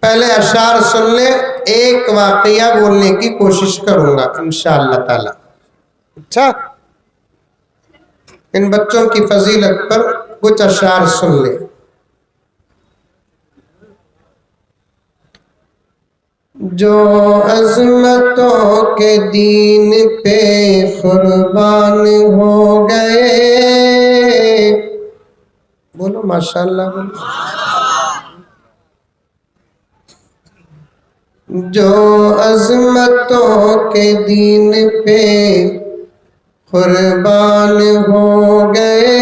پہلے اشعار سن لے، ایک واقعہ بولنے کی کوشش کروں گا انشاءاللہ تعالی. اچھا، ان بچوں کی فضیلت پر کچھ اشعار سن لے. جو عظمتوں کے دین پہ قربان ہو گئے، بولو ماشاءاللہ بولو. جو عظمتوں کے دین پہ قربان ہو گئے،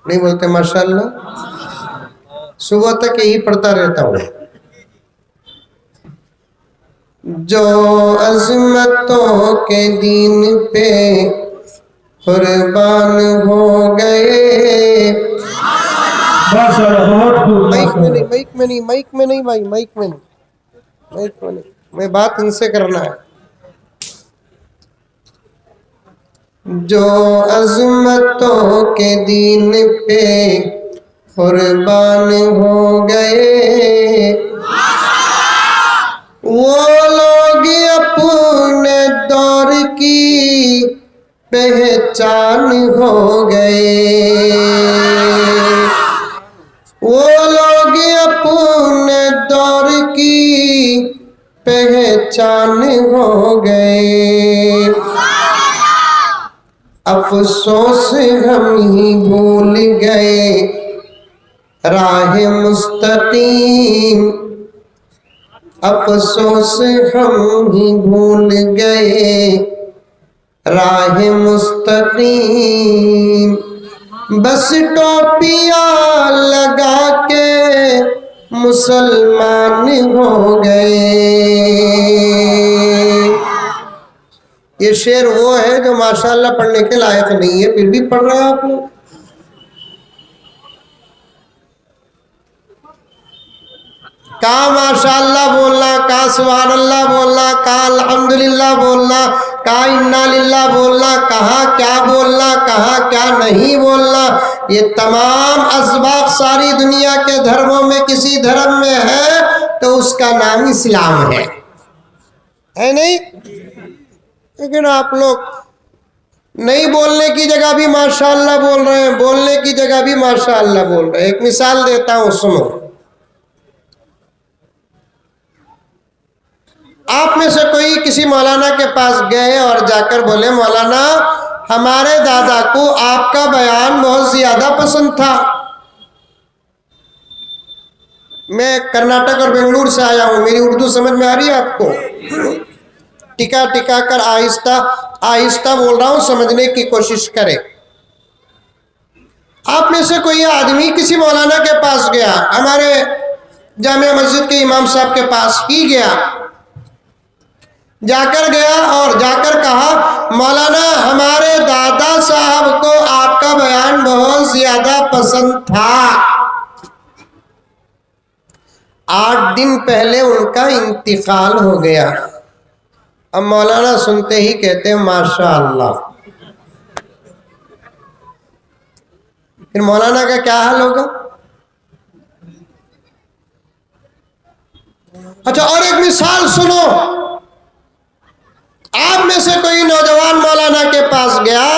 نہیں بولتے ماشاءاللہ؟ صبح تک یہی پڑھتا رہتا ہوں. جو عظمتوں کے دین پہ قربان ہو گئے. مائک میں نہیں بھائی، مائک میں نہیں، میں بات ان سے کرنا ہے. جو عظمتوں کے دین پہ قربان ہو گئے، وہ لوگ اپنے دور کی پہچان ہو گئے. وہ لوگ اپنے دور کی پہچان ہو گئے. افسوس ہم ہی بھول گئے راہ مستقیم. افسوس ہم ہی بھول گئے راہ مستقیم. بس ٹوپیاں لگا کے مسلمان ہو گئے. یہ شعر وہ ہے جو ماشاءاللہ پڑھنے کے لائق نہیں ہے، پھر بھی پڑھ رہے ہیں آپ لوگ. کہاں ماشاءاللہ بولنا، کہاں سبحان اللہ بولنا، کہاں الحمدللہ بولنا، کہاں انا للہ بولنا، کہاں کیا بولنا، کہاں کیا نہیں بولنا. یہ تمام اسباق ساری دنیا کے دھرموں میں کسی دھرم میں ہے تو اس کا نام اسلام ہے نہیں؟ لیکن آپ لوگ نہیں بولنے کی جگہ بھی ماشاءاللہ بول رہے ہیں، بولنے کی جگہ بھی ماشاءاللہ بول رہے ہیں. ایک مثال دیتا ہوں سنو. آپ میں سے کوئی کسی مولانا کے پاس گئے اور جا کر بولے مولانا ہمارے دادا کو آپ کا بیان بہت زیادہ پسند تھا. میں کرناٹک اور بنگلور سے آیا ہوں، میری اردو سمجھ میں آ رہی ہے آپ کو؟ ٹکا ٹکا کر آہستہ آہستہ بول رہا ہوں، سمجھنے کی کوشش کرے. آپ میں سے کوئی آدمی کسی مولانا کے پاس گیا، ہمارے جامع مسجد کے امام صاحب کے پاس ہی گیا، جا کر کہا مولانا ہمارے دادا صاحب کو آپ کا بیان بہت زیادہ پسند تھا. 8 دن پہلے ان کا انتقال ہو گیا. اب مولانا سنتے ہی کہتے ہیں ماشاءاللہ. پھر مولانا کا کیا حال ہوگا؟ اچھا، اور ایک مثال سنو. آپ میں سے کوئی نوجوان مولانا کے پاس گیا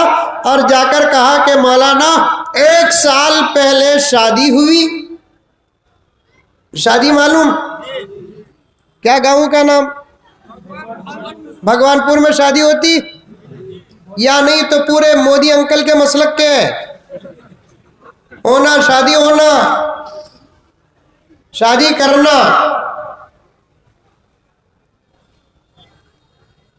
اور جا کر کہا کہ مولانا 1 سال پہلے شادی ہوئی. شادی معلوم؟ کیا گاؤں کا نام؟ بھگوان پور میں شادی ہوتی یا نہیں تو پورے مودی انکل کے مسلک کے ہونا، شادی ہونا، شادی کرنا.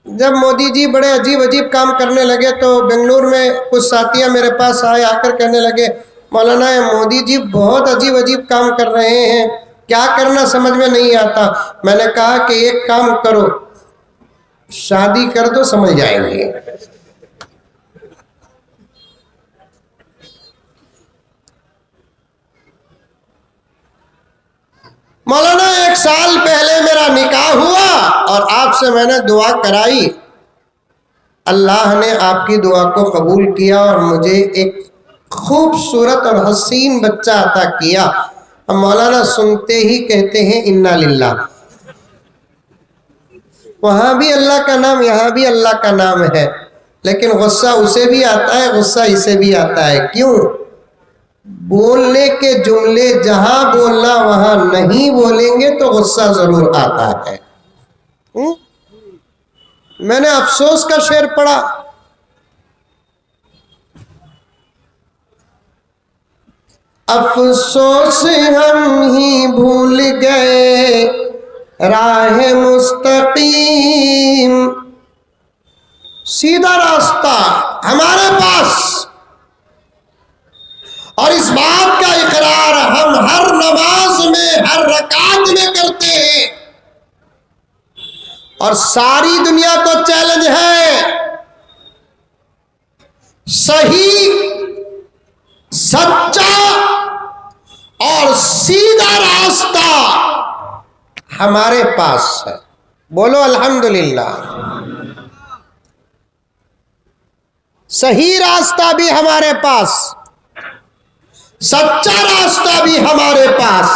جب مودی جی بڑے عجیب عجیب کام کرنے لگے تو بنگلور میں کچھ ساتھیاں میرے پاس آئے، آ کر کہنے لگے مولانا مودی جی بہت عجیب عجیب کام کر رہے ہیں، کیا کرنا سمجھ میں نہیں آتا. میں نے کہا کہ ایک کام کرو، شادی کر دو، سمجھ جائیں گے. مولانا 1 سال پہلے میرا نکاح ہوا اور آپ سے میں نے دعا کرائی، اللہ نے آپ کی دعا کو قبول کیا اور مجھے ایک خوبصورت اور حسین بچہ عطا کیا. اب مولانا سنتے ہی کہتے ہیں انا للہ. وہاں بھی اللہ کا نام یہاں بھی اللہ کا نام ہے، لیکن غصہ اسے بھی آتا ہے غصہ اسے بھی آتا ہے. کیوں؟ بولنے کے جملے جہاں بولنا وہاں نہیں بولیں گے تو غصہ ضرور آتا ہے. میں نے افسوس کا شعر پڑھا، افسوس ہم ہی بھول گئے راہ مستقیم. سیدھا راستہ ہمارے پاس، اور اس بات کا اقرار ہم ہر نماز میں ہر رکعت میں کرتے ہیں، اور ساری دنیا کو چیلنج ہے. صحیح، سچا اور سیدھا راستہ ہمارے پاس ہے. بولو الحمدللہ. صحیح راستہ بھی ہمارے پاس، سچا راستہ بھی ہمارے پاس،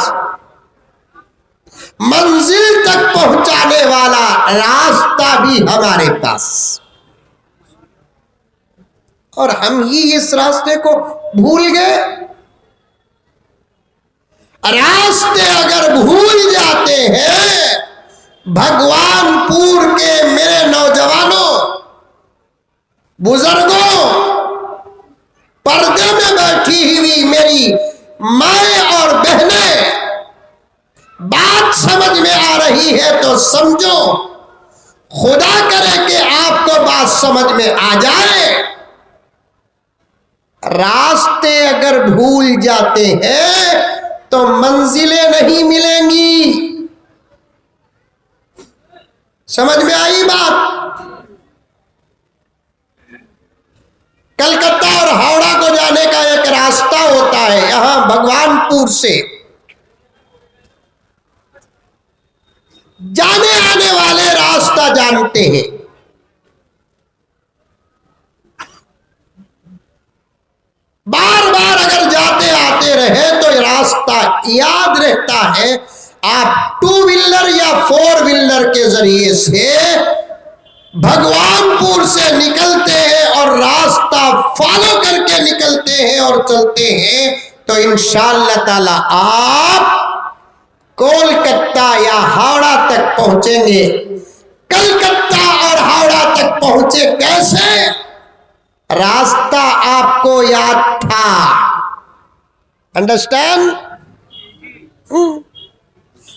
منزل تک پہنچانے والا راستہ بھی ہمارے پاس، اور ہم ہی اس راستے کو بھول گئے. راستے اگر بھول جاتے ہیں بھگوان پور کے میرے نوجوانوں، بزرگوں، پردے میں بیٹھی ہوئی میری مائیں اور بہنیں، بات سمجھ میں آ رہی ہے تو سمجھو، خدا کرے کہ آپ کو بات سمجھ میں آ جائے. راستے اگر بھول جاتے ہیں تو منزلیں نہیں ملیں گی. سمجھ میں آئی بات؟ کلکتہ اور ہاوڑہ کو جانے کا ایک راستہ ہوتا ہے، یہاں بھگوان پور سے جانے آنے والے راستہ جانتے ہیں. بار بار اگر جاتے آتے رہے تو راستہ یاد رہتا ہے. آپ 2 ویلر یا 4 ویلر کے ذریعے سے بھگوان پور سے نکلتے ہیں اور راستہ فالو کر کے نکلتے ہیں اور چلتے ہیں تو انشاءاللہ تعالی آپ کولکتہ یا ہاوڑہ تک پہنچیں گے. کلکتہ اور ہاوڑہ تک پہنچے کیسے؟ راستہ آپ کو یاد تھا. انڈرسٹینڈ؟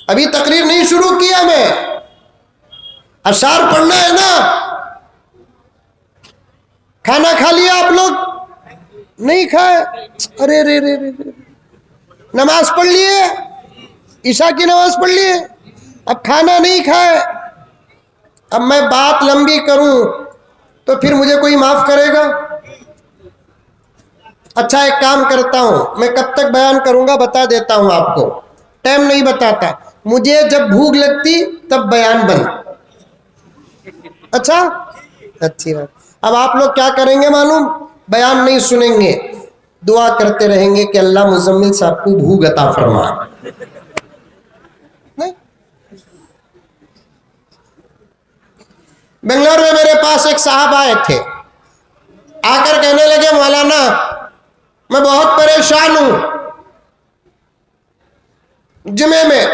ابھی تقریر نہیں شروع کیا، میں اشعار پڑھنا ہے نا. کھانا کھا لیا آپ لوگ؟ نہیں کھائے؟ ارے رے رے رے. نماز پڑھ لیے؟ عشاء کی نماز پڑھ لیے؟ اب کھانا نہیں کھائے. اب میں بات لمبی کروں تو پھر مجھے کوئی معاف کرے گا؟ اچھا ایک کام کرتا ہوں، میں کب تک بیان کروں گا بتا دیتا ہوں آپ کو، ٹائم نہیں بتاتا. مجھے جب بھوک لگتی تب بیان بند. اچھا اچھی بات. اب آپ لوگ کیا کریں گے معلوم؟ بیان نہیں سنیں گے، دعا کرتے رہیں گے کہ اللہ مزمل صاحب کو بھوک عطا فرما. بنگلور میں میرے پاس ایک صاحب آئے تھے، آ کر کہنے لگے مولانا میں بہت پریشان ہوں. جمعے میں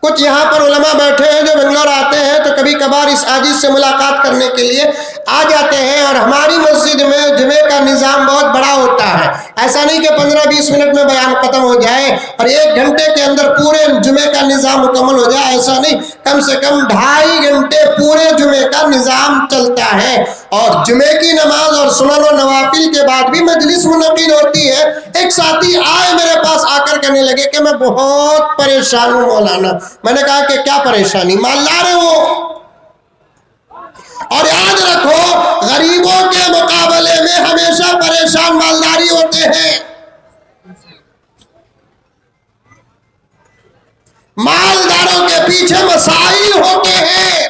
کچھ یہاں پر علماء بیٹھے ہیں جو بنگلور آتے ہیں تو کبھی کبھار اس عاجز سے ملاقات کرنے کے لیے آ جاتے ہیں، اور ہماری مسجد میں جمعے کا نظام بہت بڑا ہوتا ہے. ایسا نہیں کہ 15-20 منٹ میں بیان ختم ہو جائے اور 1 گھنٹے کے اندر پورے جمعے کا نظام مکمل ہو جائے، ایسا نہیں. کم سے کم 2.5 گھنٹے پورے جمعے کا نظام چلتا ہے، اور جمعے کی نماز اور سنن و نوافل کے بعد بھی مجلس منعقد ہوتی ہے. ایک ساتھی آئے میرے پاس، آ کر کہنے لگے کہ میں بہت پریشان ہوں مولانا. میں نے کہا کہ کیا پریشانی؟ مالدار ہے وہ، اور یاد رکھو غریبوں کے مقابلے میں ہمیشہ پریشان مالداری ہوتے ہیں. مالداروں کے پیچھے مسائل ہوتے ہیں،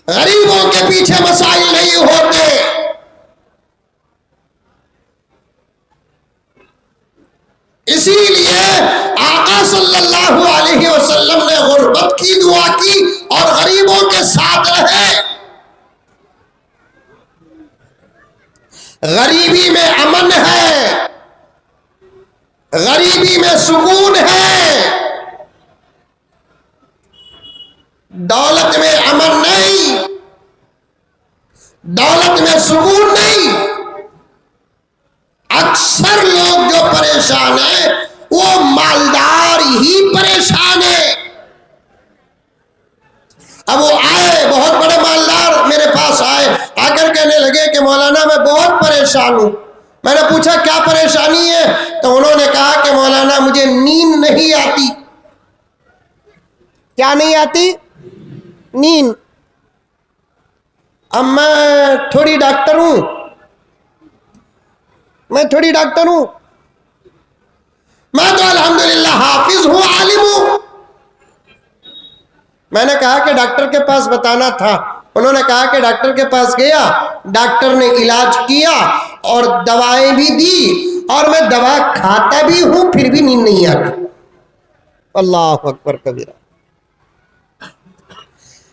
غریبوں کے پیچھے مسائل نہیں ہوتے. اسی لیے آقا صلی اللہ علیہ وسلم نے غربت کی دعا کی اور غریبوں کے ساتھ رہے. غریبی میں امن ہے، غریبی میں سکون ہے، دولت میں امن نہیں، دولت میں سکون نہیں. اکثر لوگ جو پریشان ہیں وہ مالدار ہی پریشان ہیں. اب وہ آئے بہت بڑے مالدار میرے پاس آئے، آ کر کہنے لگے کہ مولانا میں بہت پریشان ہوں. میں نے پوچھا کیا پریشانی ہے؟ تو انہوں نے کہا کہ مولانا مجھے نیند نہیں آتی. کیا نہیں آتی؟ نیند. اب میں تھوڑی ڈاکٹر ہوں، میں تھوڑی ڈاکٹر ہوں، میں تو الحمدللہ حافظ ہوں، عالم ہوں. میں نے کہا کہ ڈاکٹر کے پاس بتانا تھا. انہوں نے کہا کہ ڈاکٹر کے پاس گیا، ڈاکٹر نے علاج کیا اور دوائیں بھی دی، اور میں دوا کھاتا بھی ہوں پھر بھی نیند نہیں آتی. اللہ اکبر کبیرہ.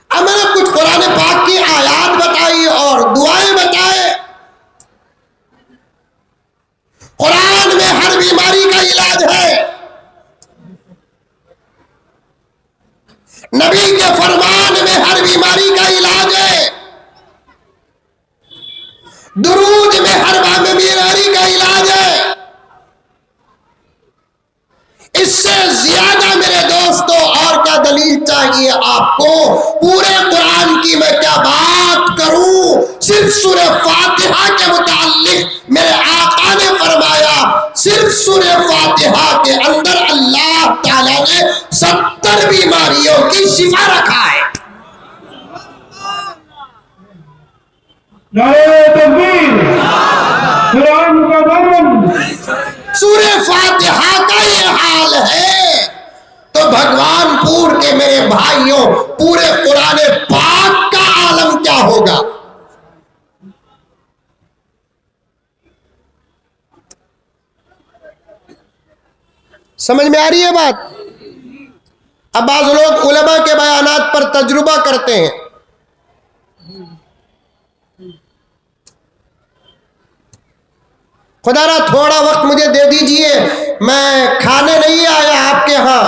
اب میں نے کچھ قرآن پاک کی آیات بتائی اور دعائیں بتائے. قرآن میں ہر بیماری کا علاج ہے، نبی کے فرمان میں ہر بیماری کا علاج ہے، درود میں ہر بیماری کا علاج ہے. اس سے زیادہ میرے دوستو اور کیا دلیل چاہیے آپ کو؟ پورے قرآن کی میں کیا بات کروں، صرف سورہ فاتحہ کے متعلق میرے آقا نے فرمایا، صرف سورہ فاتحہ کے اندر اللہ تعالیٰ نے 70 بیماریوں کی شفا رکھا ہے. نعرہ تکبیر، قرآن کا دامن. سورہ فاتحہ کا یہ حال ہے تو بھگوان پور کے میرے بھائیوں پورے قرآن پاک کا عالم کیا ہوگا؟ سمجھ میں آ رہی ہے بات؟ اب بعض لوگ علماء کے بیانات پر تجربہ کرتے ہیں. خدا را تھوڑا وقت مجھے دے دیجئے، میں کھانے نہیں آیا آپ کے ہاں،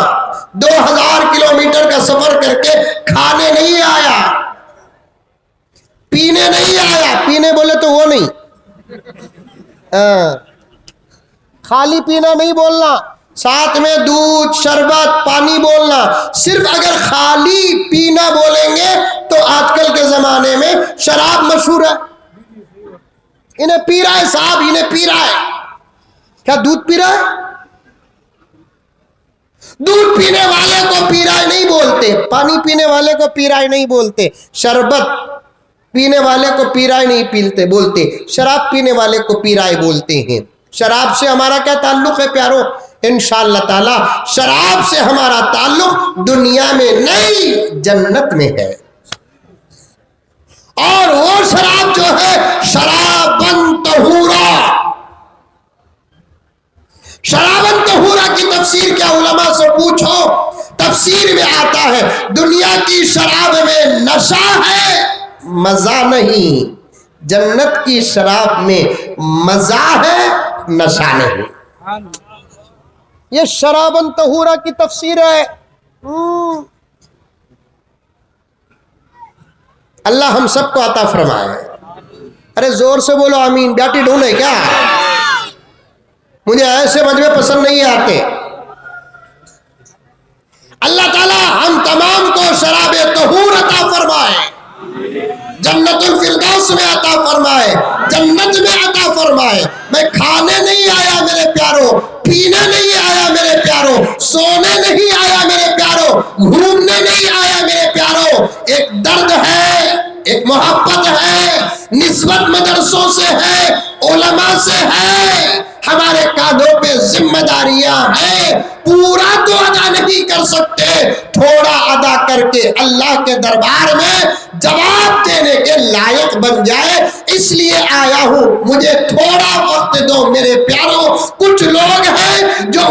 2000 کلومیٹر کا سفر کر کے کھانے نہیں آیا، پینے نہیں آیا. پینے بولے تو وہ نہیں، خالی پینا نہیں بولنا، ساتھ میں دودھ شربت پانی بولنا. صرف اگر خالی پینا بولیں گے تو آج کل کے زمانے میں شراب مشہور ہے. انہیں پی رہا ہے صاحب، انہیں پی رہا ہے. کیا دودھ پی رہا ہے؟ دودھ پینے والے کو پی رہا ہے نہیں بولتے، پانی پینے والے کو پی رہا ہے نہیں بولتے، شربت پینے والے کو پی رہا ہے نہیں بولتے، شراب پینے والے کو پی رہا ہے بولتے ہیں. شراب سے ہمارا کیا تعلق ہے پیارو؟ انشاءاللہ تعالی شراب سے ہمارا تعلق دنیا میں نہیں جنت میں ہے. اور وہ شراب جو ہے شرابن طہورا. شرابن طہورا کی تفسیر کیا علماء سے پوچھو، تفسیر میں آتا ہے دنیا کی شراب میں نشہ ہے مزہ نہیں، جنت کی شراب میں مزہ ہے نشہ نہیں. یہ شرابن طہورا کی تفسیر ہے. اللہ ہم سب کو عطا فرمائے. ارے زور سے بولو آمین. بیٹی ڈھونڈے کیا؟ مجھے ایسے مجمع پسند نہیں آتے. اللہ تعالی ہم تمام کو شراب طہور عطا فرمائے، جنت الفردوس میں عطا فرمائے، جنت میں عطا فرمائے. میں کھانے نہیں آیا میرے پیارو، پینے نہیں آیا میرے پیارو، سونے نہیں آیا میرے پیارو، گھومنے نہیں آیا میرے پیارو. ایک درد ہے، ایک محبت ہے، نسبت مدرسوں سے ہے، علماء سے ہے. ہمارے کاندھوں پہ ذمہ داریاں ہیں، پورا تو ادا نہیں کر سکتے، تھوڑا ادا کر کے اللہ کے دربار میں جواب دینے کے لائق بن جائے. اس لیے آیا ہوں، مجھے تھوڑا وقت دو میرے پیاروں. کچھ لوگ ہیں جو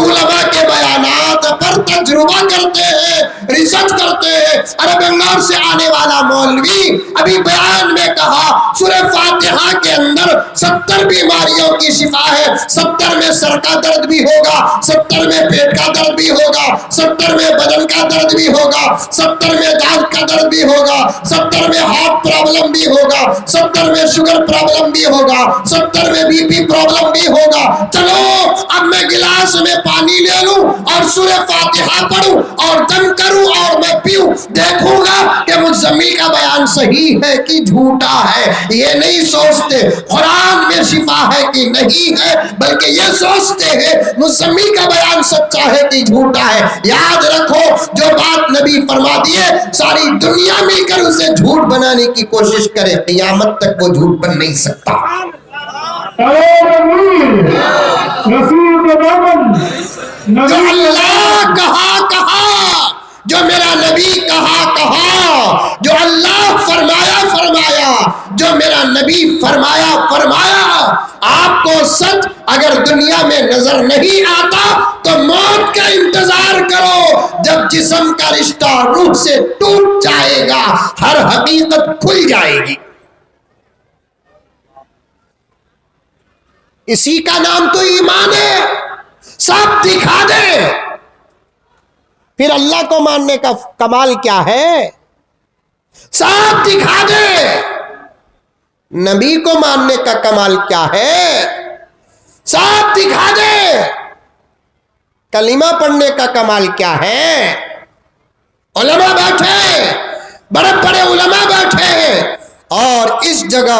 عرب انگار سے آنے والا مولوی ابھی بیان میں کہا سورہ فاتحہ کے اندر 70 بیماریوں کی شفا ہے، 70 میں سر کا درد بھی ہوگا، 70 میں پیٹ کا درد بھی ہوگا، 70 میں بدن کا درد بھی ہوگا، 70 میں دانت کا درد بھی ہوگا، 70 میں ہارٹ پرابلم بھی ہوگا، 70 میں شوگر پرابلم بھی ہوگا، 70 میں بی پی پرابلم بھی ہوگا۔ چلو اب میں گلاس میں پانی لے لوں اور سورہ فاتحہ پڑھوں اور دم کروں اور میں پیوں، دیکھوں گا کہ مزمل کا بیان صحیح ہے کہ جھوٹا ہے۔ یہ نہیں سوچتے قرآن میں شفا ہے کہ نہیں ہے، بلکہ یہ سوچتے ہیں مزمل کا بیان سچا ہے کہ جھوٹا ہے۔ یاد رکھو جو بات نبی فرما دیے ساری دنیا مل کر اسے جھوٹ بنانے کی کوشش کرے، قیامت تک وہ جھوٹ بن نہیں سکتا۔ جو اللہ کہا جو میرا نبی کہا، جو اللہ فرمایا، جو میرا نبی فرمایا۔ آپ کو سچ اگر دنیا میں نظر نہیں آتا تو موت کا انتظار کرو، جب جسم کا رشتہ روح سے ٹوٹ جائے گا ہر حقیقت کھل جائے گی۔ اسی کا نام تو ایمان ہے۔ سب دکھا دے، پھر اللہ کو ماننے کا کمال کیا ہے؟ سب دکھا دے، نبی کو ماننے کا کمال کیا ہے؟ سب دکھا دے، کلمہ پڑھنے کا کمال کیا ہے؟ علماء بیٹھے، بڑے بڑے علماء بیٹھے ہیں، اور اس جگہ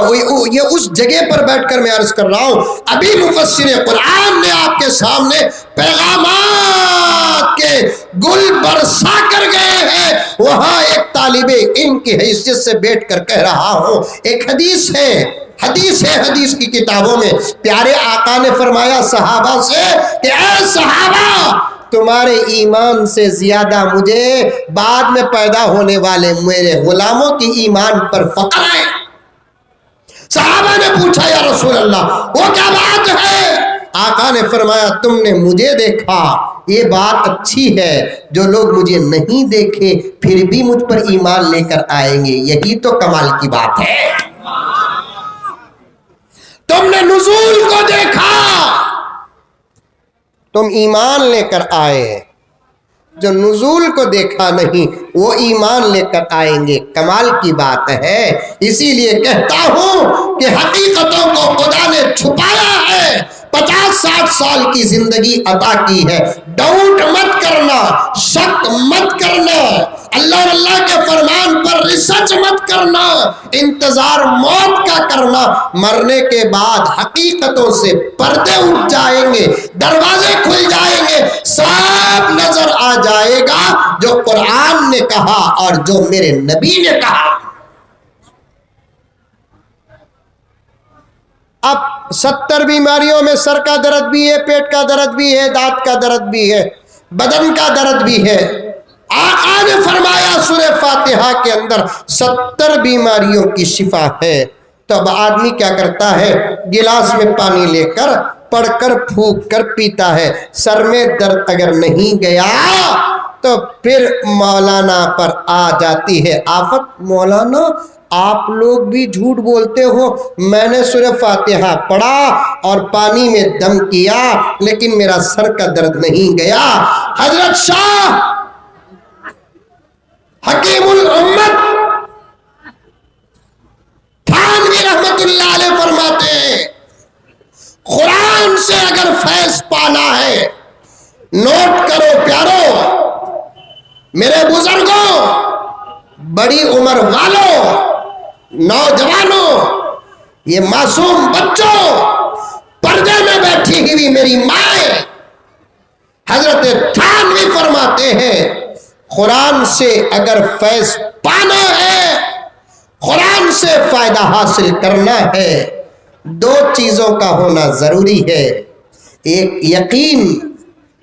یہ اس جگہ پر بیٹھ کر میں عرض کر رہا ہوں، ابھی مفسر قرآن نے آپ کے سامنے پیغامات کے گل برسا کر گئے ہیں، وہاں ایک طالب علم کی حیثیت سے بیٹھ کر کہہ رہا ہوں، ایک حدیث ہے حدیث کی کتابوں میں پیارے آقا نے فرمایا صحابہ سے کہ اے صحابہ، تمہارے ایمان سے زیادہ مجھے بعد میں پیدا ہونے والے میرے غلاموں کی ایمان پر فخر ہے۔ صحابہ نے پوچھا یا رسول اللہ وہ کیا بات ہے؟ آقا نے فرمایا تم نے مجھے دیکھا، یہ بات اچھی ہے، جو لوگ مجھے نہیں دیکھے پھر بھی مجھ پر ایمان لے کر آئیں گے، یہی تو کمال کی بات ہے۔ تم نے نزول کو دیکھا، تم ایمان لے کر آئے، جو نزول کو دیکھا نہیں وہ ایمان لے کر آئیں گے، کمال کی بات ہے۔ اسی لیے کہتا ہوں کہ حقیقتوں کو خدا نے چھپایا ہے، 50-60 سال کی زندگی عطا کی ہے، ڈاؤٹ مت کرنا، شک مت کرنا، اللہ اور اللہ کے فرمان پر ریسرچ مت کرنا، انتظار موت کا کرنا، مرنے کے بعد حقیقتوں سے پردے اٹھ جائیں گے، دروازے کھل جائیں گے، سب نظر آ جائے گا جو قرآن نے کہا اور جو میرے نبی نے کہا۔ اب 70 بیماریوں میں سر کا درد بھی ہے، پیٹ کا درد بھی ہے، دانت کا درد بھی ہے، بدن کا درد بھی ہے۔ آقا نے فرمایا سورہ فاتحہ کے اندر 70 بیماریوں کی شفا ہے۔ تو اب آدمی کیا کرتا ہے؟ گلاس میں پانی لے کر پڑھ کر پھونک کر پیتا ہے، سر میں درد اگر نہیں گیا تو پھر مولانا پر آ جاتی ہے آفت، مولانا آپ لوگ بھی جھوٹ بولتے ہو، میں نے سورہ فاتحہ پڑھا اور پانی میں دم کیا لیکن میرا سر کا درد نہیں گیا۔ حضرت شاہ حکیم الامت تھانوی رحمت اللہ علیہ فرماتے ہیں قرآن سے اگر فیض پانا ہے، نوٹ کرو پیارو، میرے بزرگوں، بڑی عمر والوں، نوجوانوں، یہ معصوم بچوں، پردے میں بیٹھی ہوئی میری مائیں، حضرت تھانوی فرماتے ہیں قرآن سے اگر فیض پانا ہے، قرآن سے فائدہ حاصل کرنا ہے، 2 چیزوں کا ہونا ضروری ہے، ایک یقین،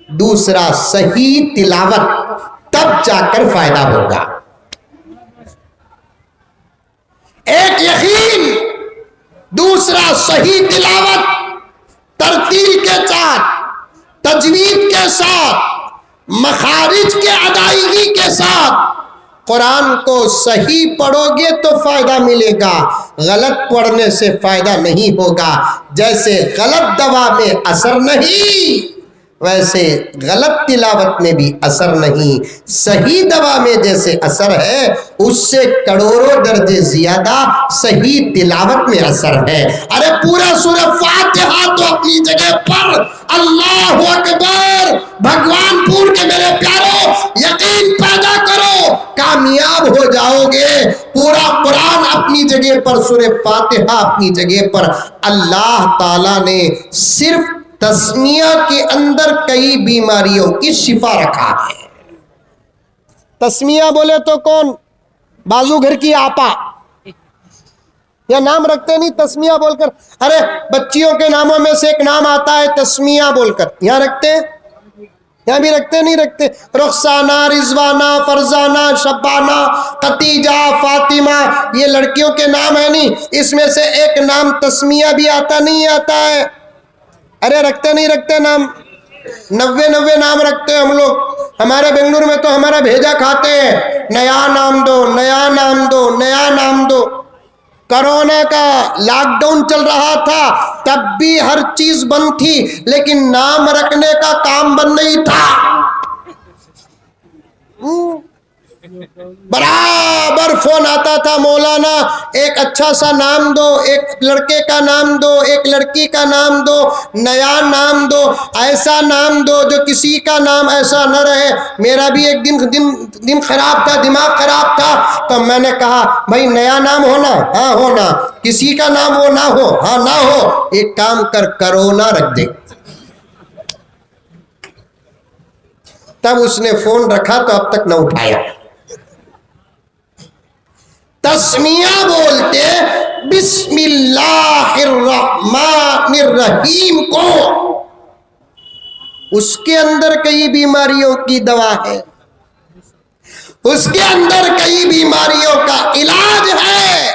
دوسرا صحیح تلاوت، تب جا کر فائدہ ہوگا۔ ایک یقین، دوسرا صحیح تلاوت، ترتیل کے ساتھ، تجوید کے ساتھ، مخارج کے ادائیگی کے ساتھ، قرآن کو صحیح پڑھو گے تو فائدہ ملے گا، غلط پڑھنے سے فائدہ نہیں ہوگا۔ جیسے غلط دوا میں اثر نہیں، ویسے غلط تلاوت میں بھی اثر نہیں۔ صحیح دوا میں جیسے اثر ہے، اس سے کروڑوں درجے زیادہ صحیح تلاوت میں اثر ہے۔ ارے پورا سورہ فاتحہ تو اپنی جگہ پر، اللہ اکبر، بھگوان پور کے میرے پیارو یقین پیدا کرو، کامیاب ہو جاؤ گے۔ پورا قرآن اپنی جگہ پر، سورہ فاتحہ اپنی جگہ پر۔ اللہ تعالیٰ نے صرف تسمیہ کے اندر کئی بیماریوں کی شفا رکھا ہے۔ تسمیہ بولے تو کون؟ بازو گھر کی آپا یا نام رکھتے نہیں تسمیہ بول کر؟ ارے بچیوں کے ناموں میں سے ایک نام آتا ہے تسمیہ بول کر، یہاں رکھتے ہیں؟ یہاں بھی رکھتے نہیں رکھتے؟ رخسانہ، رضوانہ، فرزانہ، شبانہ، خدیجہ، فاطمہ، یہ لڑکیوں کے نام ہیں نہیں؟ اس میں سے ایک نام تسمیہ بھی آتا نہیں آتا ہے؟ ارے رکھتے نہیں رکھتے نام؟ 90 نام رکھتے ہیں ہم لوگ۔ ہمارے بنگلور میں تو ہمارا بھیجا کھاتے ہیں، نیا نام دو، نیا نام دو، نیا نام دو۔ کرونا کا لاک ڈاؤن چل رہا تھا، تب بھی ہر چیز بند تھی، لیکن نام رکھنے کا کام بند نہیں تھا۔ برابر فون آتا تھا، مولانا ایک اچھا سا نام دو، ایک لڑکے کا نام دو، ایک لڑکی کا نام دو، نیا نام دو، ایسا نام دو جو کسی کا نام ایسا نہ رہے۔ میرا بھی ایک دن خراب تھا، دماغ خراب تھا، تو میں نے کہا بھائی نیا نام ہونا، ہاں ہونا، کسی کا نام وہ نہ ہو، ہاں نہ ہو، ایک کام کر کرونا رکھ دے۔ تب اس نے فون رکھا تو اب تک نہ اٹھایا۔ تسمیہ بولتے بسم اللہ الرحمن الرحیم کو، اس کے اندر کئی بیماریوں کی دوا ہے، اس کے اندر کئی بیماریوں کا علاج ہے۔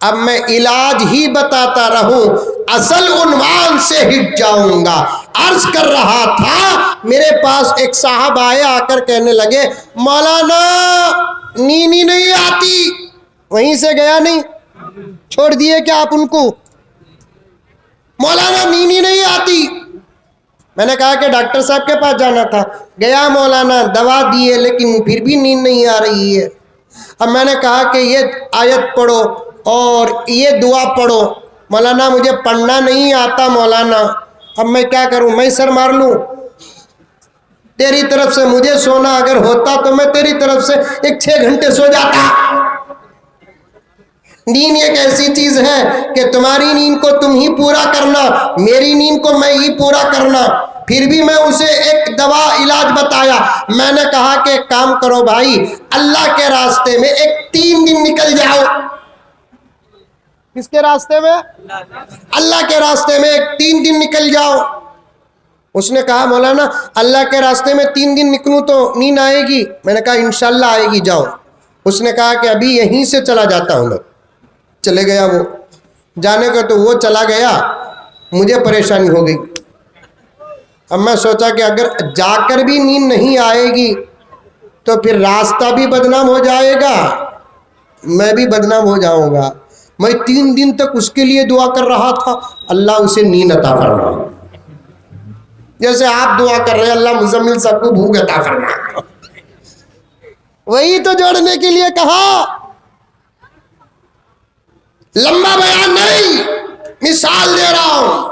اب میں علاج ہی بتاتا رہوں، اصل عنوان سے ہٹ جاؤں گا۔ عرض کر رہا تھا، میرے پاس ایک صاحب آئے، آ کر کہنے لگے مولانا نیند ہی نہیں آتی۔ وہیں سے گیا نہیں، چھوڑ دیے کیا آپ ان کو؟ مولانا نیند ہی نہیں آتی۔ میں نے کہا کہ ڈاکٹر صاحب کے پاس جانا تھا، گیا مولانا، دوا دیے لیکن پھر بھی نیند نہیں آ رہی ہے۔ اب میں نے کہا کہ یہ آیت پڑھو اور یہ دعا پڑھو۔ مولانا مجھے پڑھنا نہیں آتا مولانا، اب میں کیا کروں؟ میں سر مار لوں؟ تیری طرف سے مجھے سونا اگر ہوتا تو میں تیری طرف سے 6 گھنٹے سو جاتا۔ نیند ایک ایسی چیز ہے کہ تمہاری نیند کو تم ہی پورا کرنا، میری نیند کو میں ہی پورا کرنا۔ پھر بھی میں اسے ایک دوا علاج بتایا۔ میں نے کہا کہ ایک کام کرو بھائی، اللہ کے راستے میں 3 دن نکل جاؤ۔ کس کے راستے میں؟ اللہ کے راستے میں 3 دن نکل جاؤ۔ اس نے کہا مولانا اللہ کے راستے میں 3 دن نکلوں تو نیند آئے گی؟ میں نے کہا انشاءاللہ آئے گی، جاؤ۔ اس نے کہا کہ ابھی یہیں سے چلا جاتا ہوں میں۔ چلے گیا وہ، جانے کا تو وہ چلا گیا، مجھے پریشانی ہو گئی۔ اب میں سوچا کہ اگر جا کر بھی نیند نہیں آئے گی تو پھر راستہ بھی بدنام ہو جائے گا، میں بھی بدنام ہو جاؤں گا۔ میں 3 دن تک اس کے لیے دعا کر رہا تھا، اللہ اسے نیند عطا فرما، جیسے آپ دعا کر رہے ہیں اللہ مزمل صاحب کو بھوک عطا فرما۔ وہی تو جوڑنے کے لیے کہا، لمبا بیان نہیں، مثال دے رہا ہوں۔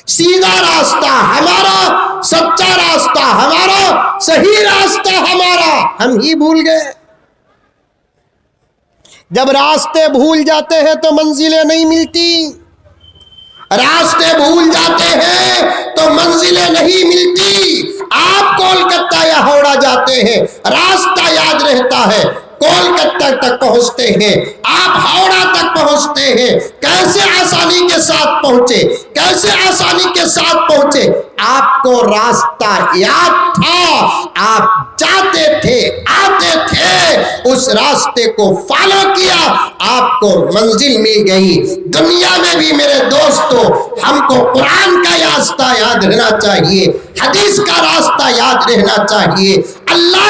سیدھا راستہ ہمارا، سچا راستہ ہمارا، صحیح راستہ ہمارا، ہم ہی بھول گئے۔ جب راستے بھول جاتے ہیں تو منزلیں نہیں ملتی، راستے بھول جاتے ہیں تو منزلیں نہیں ملتی۔ آپ کولکتہ یا ہاوڑہ جاتے ہیں، راستہ یاد رہتا ہے، کولکتہ تک پہنچتے ہیں، آپ ہاوڑہ تک پہنچتے ہیں، کیسے آسانی کے ساتھ پہنچے، کیسے آسانی کے ساتھ پہنچے؟ آپ کو راستہ یاد تھا، آپ جاتے تھے، آتے تھے، اس راستے کو فالو کیا، آپ کو منزل مل گئی۔ دنیا میں بھی میرے دوستو، ہم کو قرآن کا راستہ یاد رہنا چاہیے، حدیث کا راستہ یاد رہنا چاہیے، اللہ